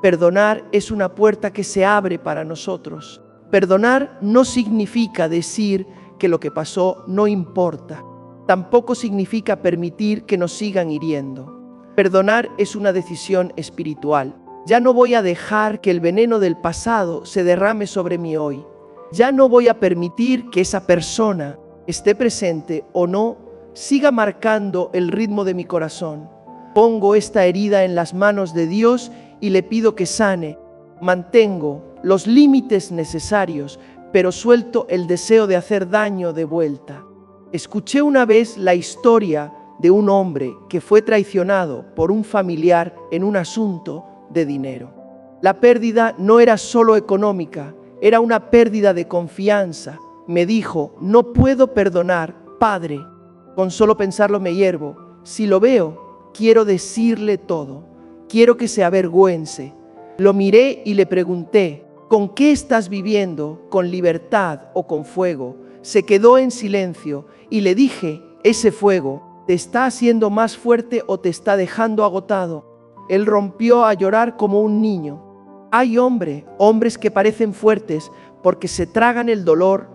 Perdonar es una puerta que se abre para nosotros. Perdonar no significa decir que lo que pasó no importa. Tampoco significa permitir que nos sigan hiriendo. Perdonar es una decisión espiritual. Ya no voy a dejar que el veneno del pasado se derrame sobre mí hoy. Ya no voy a permitir que esa persona, esté presente o no, siga marcando el ritmo de mi corazón. Pongo esta herida en las manos de Dios y le pido que sane. Mantengo los límites necesarios, pero suelto el deseo de hacer daño de vuelta. Escuché una vez la historia de un hombre que fue traicionado por un familiar en un asunto de dinero. La pérdida no era solo económica, era una pérdida de confianza. Me dijo: no puedo perdonar, padre. Con solo pensarlo me hiervo. Si lo veo, quiero decirle todo. Quiero que se avergüence. Lo miré y le pregunté: ¿con qué estás viviendo? ¿Con libertad o con fuego? Se quedó en silencio y le dije: ese fuego, ¿te está haciendo más fuerte o te está dejando agotado? Él rompió a llorar como un niño. Hay hombres que parecen fuertes porque se tragan el dolor,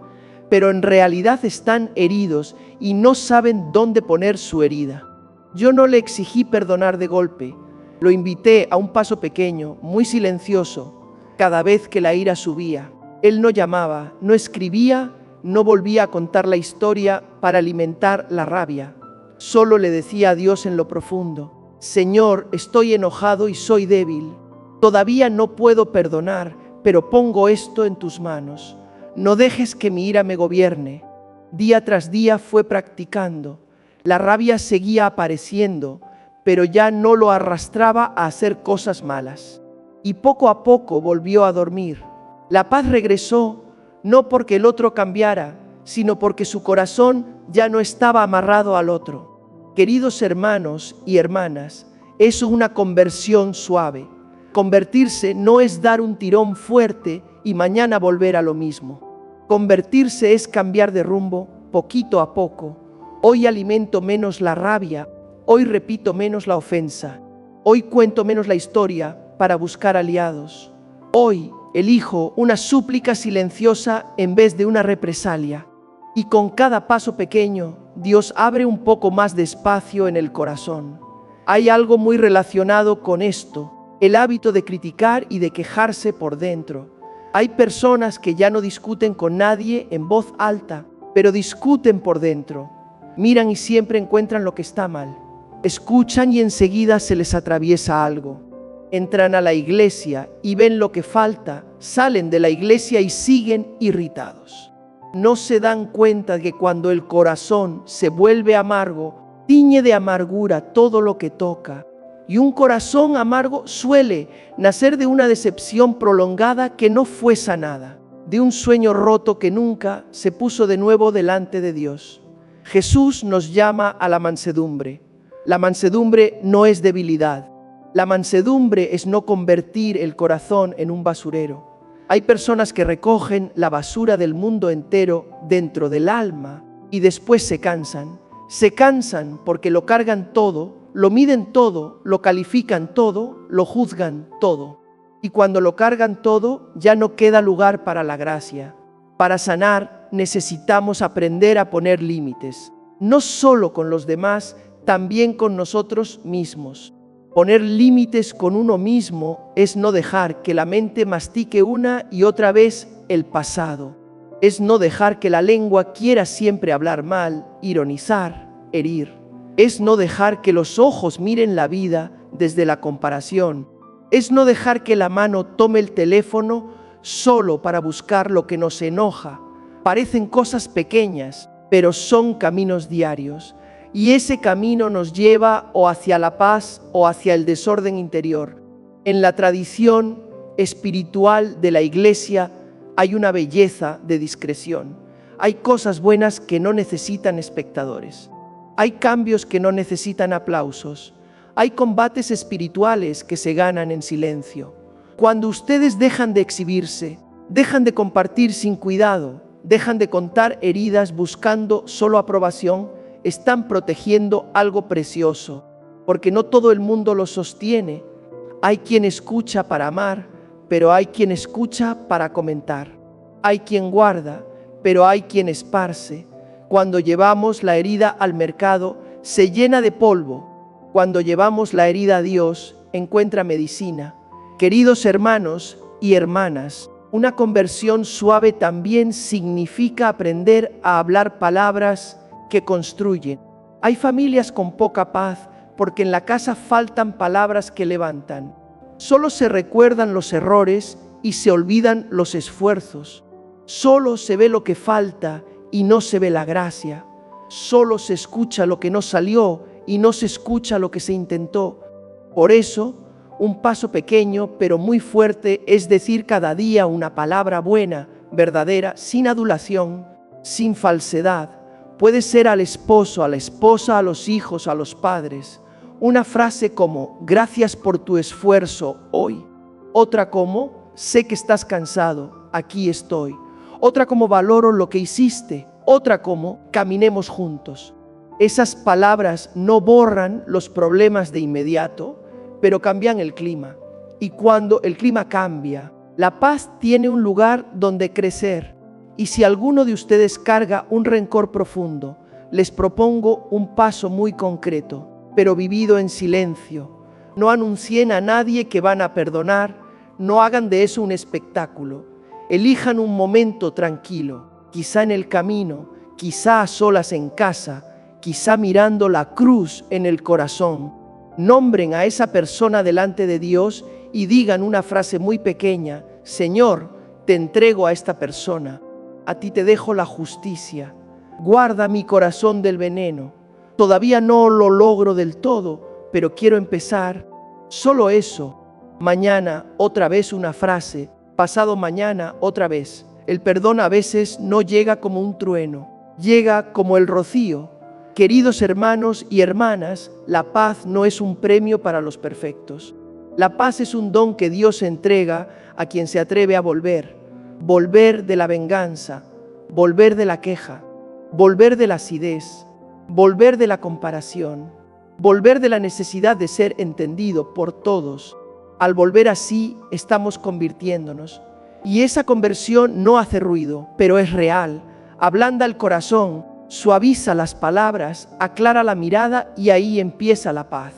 pero en realidad están heridos y no saben dónde poner su herida. Yo no le exigí perdonar de golpe. Lo invité a un paso pequeño, muy silencioso, cada vez que la ira subía. Él no llamaba, no escribía, no volvía a contar la historia para alimentar la rabia. Solo le decía a Dios en lo profundo: Señor, estoy enojado y soy débil. Todavía no puedo perdonar, pero pongo esto en tus manos. No dejes que mi ira me gobierne. Día tras día fue practicando. La rabia seguía apareciendo, pero ya no lo arrastraba a hacer cosas malas. Y poco a poco volvió a dormir. La paz regresó, no porque el otro cambiara, sino porque su corazón ya no estaba amarrado al otro. Queridos hermanos y hermanas, es una conversión suave. Convertirse no es dar un tirón fuerte y mañana volver a lo mismo. Convertirse es cambiar de rumbo poquito a poco. Hoy alimento menos la rabia, hoy repito menos la ofensa, hoy cuento menos la historia para buscar aliados. Hoy elijo una súplica silenciosa en vez de una represalia. Y con cada paso pequeño, Dios abre un poco más de espacio en el corazón. Hay algo muy relacionado con esto: el hábito de criticar y de quejarse por dentro. Hay personas que ya no discuten con nadie en voz alta, pero discuten por dentro. Miran y siempre encuentran lo que está mal. Escuchan y enseguida se les atraviesa algo. Entran a la iglesia y ven lo que falta, salen de la iglesia y siguen irritados. No se dan cuenta de que cuando el corazón se vuelve amargo, tiñe de amargura todo lo que toca. Y un corazón amargo suele nacer de una decepción prolongada que no fue sanada, de un sueño roto que nunca se puso de nuevo delante de Dios. Jesús nos llama a la mansedumbre. La mansedumbre no es debilidad. La mansedumbre es no convertir el corazón en un basurero. Hay personas que recogen la basura del mundo entero dentro del alma y después se cansan. Se cansan porque lo cargan todo, lo miden todo, lo califican todo, lo juzgan todo. Y cuando lo cargan todo, ya no queda lugar para la gracia. Para sanar, necesitamos aprender a poner límites, no solo con los demás, también con nosotros mismos. Poner límites con uno mismo es no dejar que la mente mastique una y otra vez el pasado. Es no dejar que la lengua quiera siempre hablar mal, ironizar, herir. Es no dejar que los ojos miren la vida desde la comparación. Es no dejar que la mano tome el teléfono solo para buscar lo que nos enoja. Parecen cosas pequeñas, pero son caminos diarios. y ese camino nos lleva o hacia la paz o hacia el desorden interior. En la tradición espiritual de la Iglesia hay una belleza de discreción. Hay cosas buenas que no necesitan espectadores. Hay cambios que no necesitan aplausos. Hay combates espirituales que se ganan en silencio. Cuando ustedes dejan de exhibirse, dejan de compartir sin cuidado, dejan de contar heridas buscando solo aprobación, están protegiendo algo precioso, porque no todo el mundo lo sostiene. Hay quien escucha para amar, pero hay quien escucha para comentar. Hay quien guarda, pero hay quien esparce. Cuando llevamos la herida al mercado, se llena de polvo. Cuando llevamos la herida a Dios, encuentra medicina. Queridos hermanos y hermanas, una conversión suave también significa aprender a hablar palabras que construyen. Hay familias con poca paz porque en la casa faltan palabras que levantan. Solo se recuerdan los errores y se olvidan los esfuerzos. Solo se ve lo que falta y no se ve la gracia. Solo se escucha lo que no salió y no se escucha lo que se intentó. Por eso, un paso pequeño pero muy fuerte es decir cada día una palabra buena, verdadera, sin adulación, sin falsedad. Puede ser al esposo, a la esposa, a los hijos, a los padres. Una frase como, gracias por tu esfuerzo hoy. Otra como, sé que estás cansado, aquí estoy. Otra como, valoro lo que hiciste. Otra como, caminemos juntos. Esas palabras no borran los problemas de inmediato, pero cambian el clima. Y cuando el clima cambia, la paz tiene un lugar donde crecer. Y si alguno de ustedes carga un rencor profundo, les propongo un paso muy concreto, pero vivido en silencio. No anuncien a nadie que van a perdonar, no hagan de eso un espectáculo. Elijan un momento tranquilo, quizá en el camino, quizá a solas en casa, quizá mirando la cruz en el corazón. Nombren a esa persona delante de Dios y digan una frase muy pequeña: Señor, te entrego a esta persona. A ti te dejo la justicia. Guarda mi corazón del veneno. Todavía no lo logro del todo, pero quiero empezar. Solo eso. Mañana otra vez una frase. Pasado mañana otra vez. El perdón a veces no llega como un trueno. Llega como el rocío. Queridos hermanos y hermanas, la paz no es un premio para los perfectos. La paz es un don que Dios entrega a quien se atreve a volver. Volver de la venganza, volver de la queja, volver de la acidez, volver de la comparación, volver de la necesidad de ser entendido por todos. Al volver así, estamos convirtiéndonos. Y esa conversión no hace ruido, pero es real. Ablanda el corazón, suaviza las palabras, aclara la mirada y ahí empieza la paz.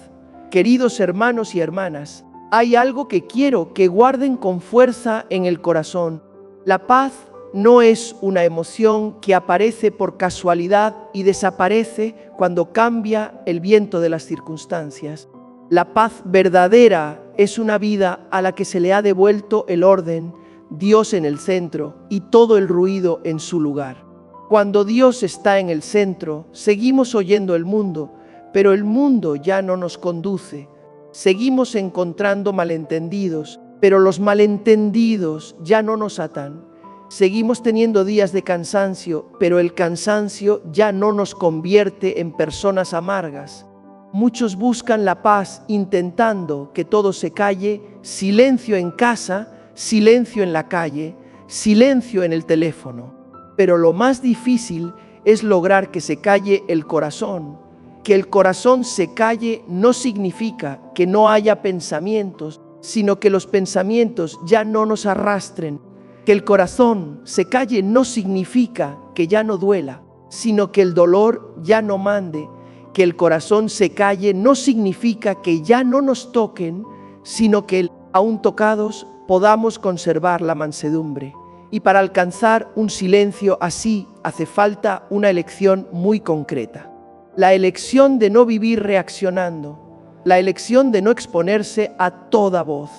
Queridos hermanos y hermanas, hay algo que quiero que guarden con fuerza en el corazón. La paz no es una emoción que aparece por casualidad y desaparece cuando cambia el viento de las circunstancias. La paz verdadera es una vida a la que se le ha devuelto el orden, Dios en el centro y todo el ruido en su lugar. Cuando Dios está en el centro, seguimos oyendo el mundo, pero el mundo ya no nos conduce. Seguimos encontrando malentendidos, pero los malentendidos ya no nos atan. Seguimos teniendo días de cansancio, pero el cansancio ya no nos convierte en personas amargas. Muchos buscan la paz intentando que todo se calle, silencio en casa, silencio en la calle, silencio en el teléfono. Pero lo más difícil es lograr que se calle el corazón. Que el corazón se calle no significa que no haya pensamientos, sino que los pensamientos ya no nos arrastren. Que el corazón se calle no significa que ya no duela, sino que el dolor ya no mande. Que el corazón se calle no significa que ya no nos toquen, sino que, aún tocados, podamos conservar la mansedumbre. Y para alcanzar un silencio así hace falta una elección muy concreta. La elección de no vivir reaccionando. La elección de no exponerse a toda voz.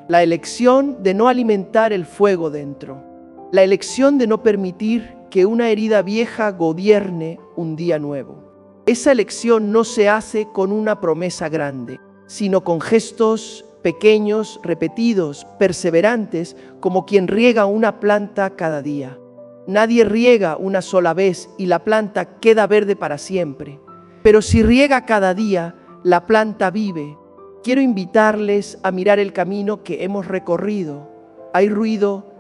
La elección de no alimentar el fuego dentro. La elección de no permitir que una herida vieja gobierne un día nuevo. Esa elección no se hace con una promesa grande, sino con gestos pequeños, repetidos, perseverantes, como quien riega una planta cada día. Nadie riega una sola vez y la planta queda verde para siempre. Pero si riega cada día, la planta vive. Quiero invitarles a mirar el camino que hemos recorrido. Hay ruido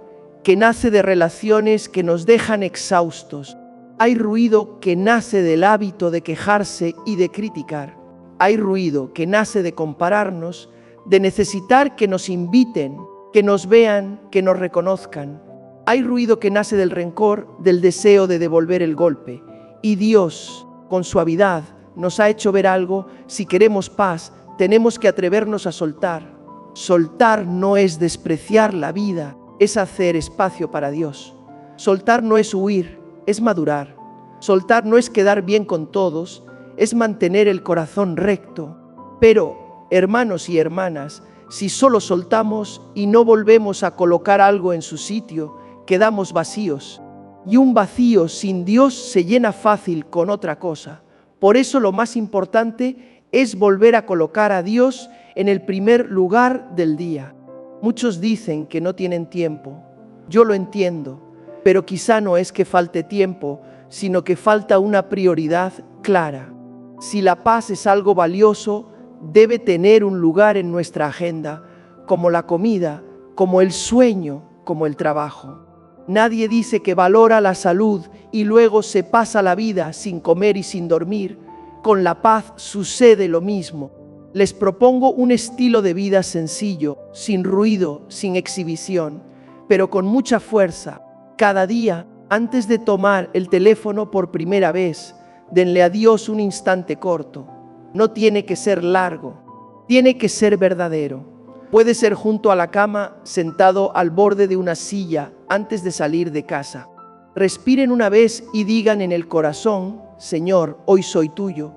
que nace de relaciones que nos dejan exhaustos. Hay ruido que nace del hábito de quejarse y de criticar. Hay ruido que nace de compararnos, de necesitar que nos inviten, que nos vean, que nos reconozcan. Hay ruido que nace del rencor, del deseo de devolver el golpe. Y Dios, con suavidad, nos ha hecho ver algo. Si queremos paz, tenemos que atrevernos a soltar. Soltar no es despreciar la vida, es hacer espacio para Dios. Soltar no es huir, es madurar. Soltar no es quedar bien con todos, es mantener el corazón recto. Pero, hermanos y hermanas, si solo soltamos y no volvemos a colocar algo en su sitio, quedamos vacíos. Y un vacío sin Dios se llena fácil con otra cosa. Por eso lo más importante es volver a colocar a Dios en el primer lugar del día. Muchos dicen que no tienen tiempo. Yo lo entiendo, pero quizá no es que falte tiempo, sino que falta una prioridad clara. Si la paz es algo valioso, debe tener un lugar en nuestra agenda, como la comida, como el sueño, como el trabajo. Nadie dice que valora la salud y luego se pasa la vida sin comer y sin dormir. Con la paz sucede lo mismo. Les propongo un estilo de vida sencillo, sin ruido, sin exhibición, pero con mucha fuerza. Cada día, antes de tomar el teléfono por primera vez, denle a Dios un instante corto. No tiene que ser largo, tiene que ser verdadero. Puede ser junto a la cama, sentado al borde de una silla antes de salir de casa. Respiren una vez y digan en el corazón: Señor, hoy soy tuyo.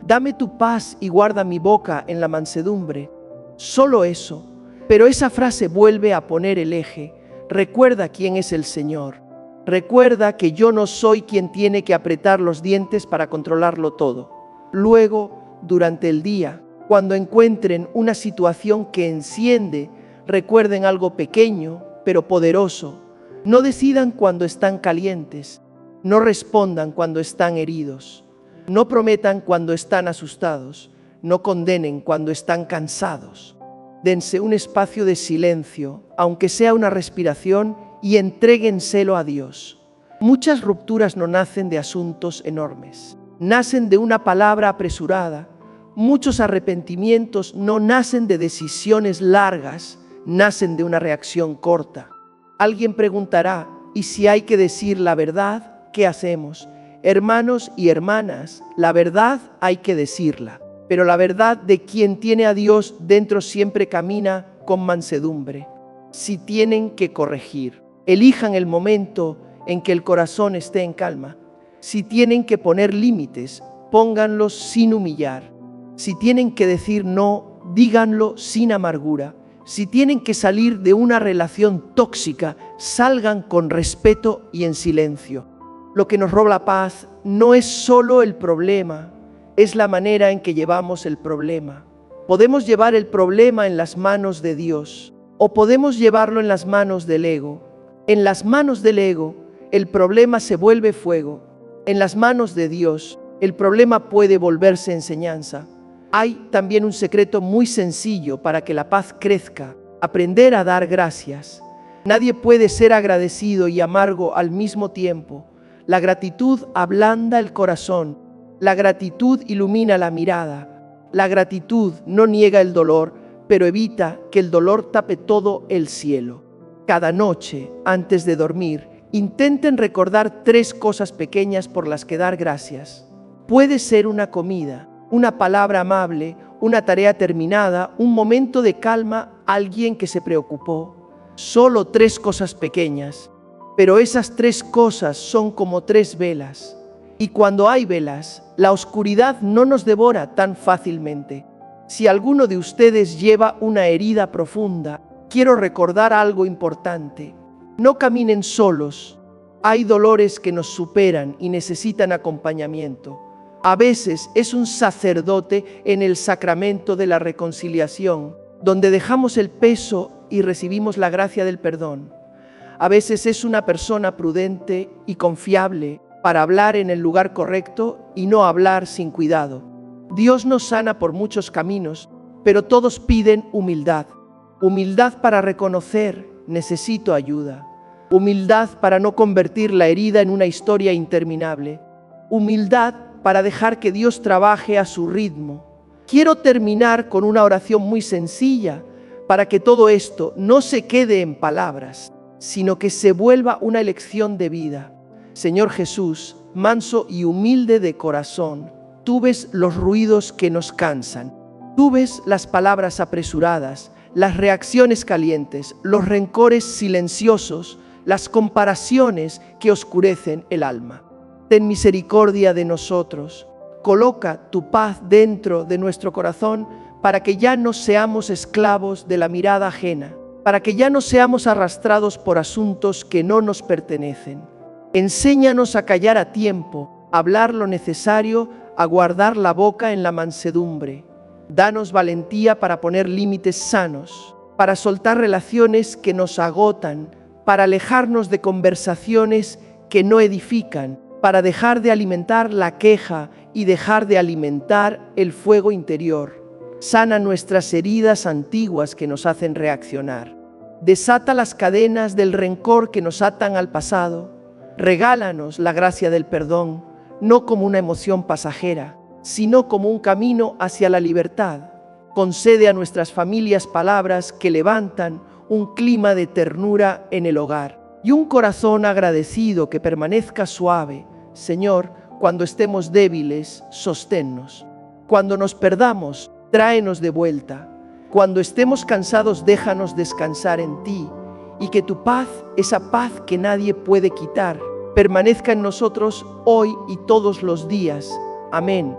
Dame tu paz y guarda mi boca en la mansedumbre. Solo eso. Pero esa frase vuelve a poner el eje. Recuerda quién es el Señor. Recuerda que yo no soy quien tiene que apretar los dientes para controlarlo todo. Luego, durante el día, cuando encuentren una situación que enciende, recuerden algo pequeño, pero poderoso. No decidan cuando están calientes. No respondan cuando están heridos. No prometan cuando están asustados. No condenen cuando están cansados. Dense un espacio de silencio, aunque sea una respiración, y entréguenselo a Dios. Muchas rupturas no nacen de asuntos enormes. Nacen de una palabra apresurada. Muchos arrepentimientos no nacen de decisiones largas, nacen de una reacción corta. Alguien preguntará: ¿y si hay que decir la verdad, qué hacemos? Hermanos y hermanas, la verdad hay que decirla, pero la verdad de quien tiene a Dios dentro siempre camina con mansedumbre. Si tienen que corregir, elijan el momento en que el corazón esté en calma. Si tienen que poner límites, pónganlos sin humillar. Si tienen que decir no, díganlo sin amargura. Si tienen que salir de una relación tóxica, salgan con respeto y en silencio. Lo que nos roba la paz no es solo el problema, es la manera en que llevamos el problema. Podemos llevar el problema en las manos de Dios o podemos llevarlo en las manos del ego. En las manos del ego, el problema se vuelve fuego. En las manos de Dios, el problema puede volverse enseñanza. Hay también un secreto muy sencillo para que la paz crezca: aprender a dar gracias. Nadie puede ser agradecido y amargo al mismo tiempo. La gratitud ablanda el corazón. La gratitud ilumina la mirada. La gratitud no niega el dolor, pero evita que el dolor tape todo el cielo. Cada noche, antes de dormir, intenten recordar 3 cosas pequeñas por las que dar gracias. Puede ser una comida, una palabra amable, una tarea terminada, un momento de calma, alguien que se preocupó. Solo 3 cosas pequeñas, pero esas 3 cosas son como 3 velas. Y cuando hay velas, la oscuridad no nos devora tan fácilmente. Si alguno de ustedes lleva una herida profunda, quiero recordar algo importante. No caminen solos. Hay dolores que nos superan y necesitan acompañamiento. A veces es un sacerdote en el sacramento de la reconciliación, donde dejamos el peso y recibimos la gracia del perdón. A veces es una persona prudente y confiable para hablar en el lugar correcto y no hablar sin cuidado. Dios nos sana por muchos caminos, pero todos piden humildad. Humildad para reconocer, necesito ayuda. Humildad para no convertir la herida en una historia interminable. Humildad para dejar que Dios trabaje a su ritmo. Quiero terminar con una oración muy sencilla para que todo esto no se quede en palabras, sino que se vuelva una elección de vida. Señor Jesús, manso y humilde de corazón, tú ves los ruidos que nos cansan. Tú ves las palabras apresuradas, las reacciones calientes, los rencores silenciosos, las comparaciones que oscurecen el alma. Ten misericordia de nosotros. Coloca tu paz dentro de nuestro corazón para que ya no seamos esclavos de la mirada ajena, para que ya no seamos arrastrados por asuntos que no nos pertenecen. Enséñanos a callar a tiempo, a hablar lo necesario, a guardar la boca en la mansedumbre. Danos valentía para poner límites sanos, para soltar relaciones que nos agotan, para alejarnos de conversaciones que no edifican, para dejar de alimentar la queja y dejar de alimentar el fuego interior. Sana nuestras heridas antiguas que nos hacen reaccionar. Desata las cadenas del rencor que nos atan al pasado. Regálanos la gracia del perdón, no como una emoción pasajera, sino como un camino hacia la libertad. Concede a nuestras familias palabras que levantan un clima de ternura en el hogar y un corazón agradecido que permanezca suave. Señor, cuando estemos débiles, sosténnos. Cuando nos perdamos, tráenos de vuelta. Cuando estemos cansados, déjanos descansar en ti, y que tu paz, esa paz que nadie puede quitar, permanezca en nosotros hoy y todos los días. Amén.